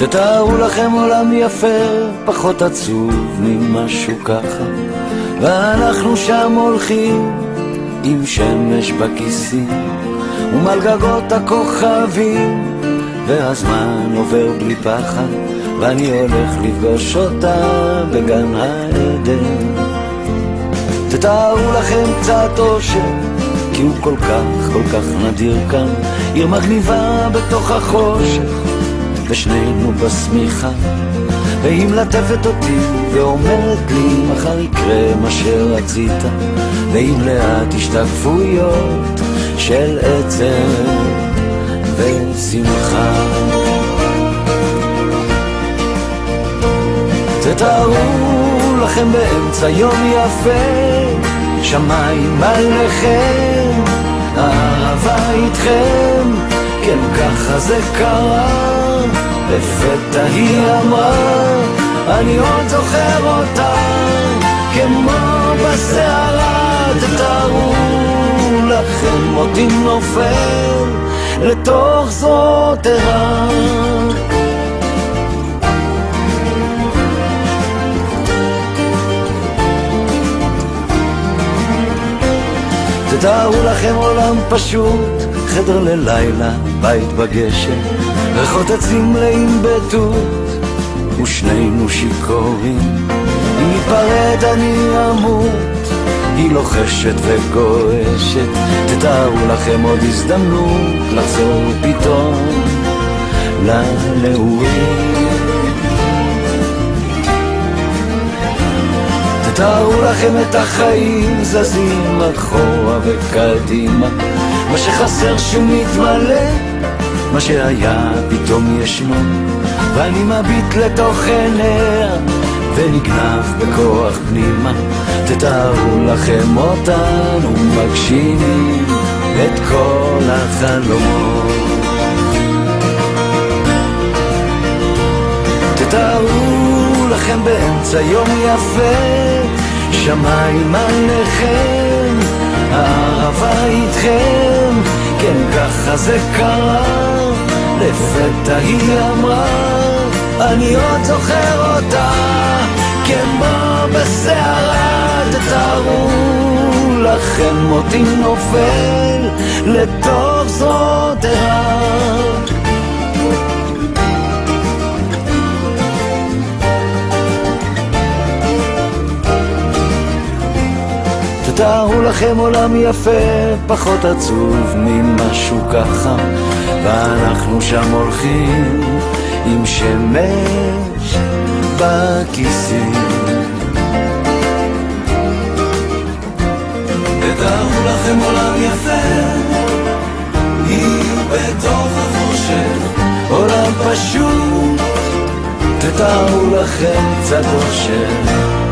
תתארו לכם עולם יפה, פחות עצוב ממשהו ככה, ואנחנו שם הולכים עם שמש בכיסים ומעל גגות הכוכבים, והזמן עובר בלי פחד, ואני הולך לפגוש אותה בגן העדן. תתארו לכם קצת אושר, כי הוא כל כך נדיר כאן, עיר מגניבה בתוך החושך, ושנינו בסמיכה, והיא מלטפת אותי ואומרת לי מחר יקרה מה שרצית, ועם לאט השתקפויות של עצב ושמחה. תתארו לכם באמצע יום יפה, שמיים עליכם, אהבה איתכם, כן ככה זה קרה, לפתע היא אמרה, אני עוד זוכר אותה כמו בסערה. תתארו לכם אותי נופל לתוך זרועותיה. תתארו לכם עולם פשוט, חדר ללילה, בית בגשם, ריחות עצים מלאים בתות, ושנינו שיכורים. אם ניפרד אני אמות, היא לוחשת וגועשת. תתארו לכם עוד הזדמנות לחזור פתאום לנעורים. תתארו לכם את החיים זזים אחורה וקדימה, מה שחסר שהוא מתמלא, מה שהיה פתאום ישנו, ואני מביט לתוך עיניה ונגנב בכוח פנימה. תתארו לכם אותנו מגשימים את כל החלומות. תתארו לכם באמצע יום יפה, שמיים עליכם, האהבה איתכם, כן ככה זה קרה, לפתע היא אמרה, אני עוד זוכר אותה כמו בסערה. תתארו לכם אותי נופל לתוך זרועותיה. תתארו לכם עולם יפה, פחות עצוב ממשהו ככה, ואנחנו שם הולכים עם שמש בכיסים. תתארו לכם עולם יפה, היא בתוך החושך, עולם פשוט, תתארו לכם קצת אושר.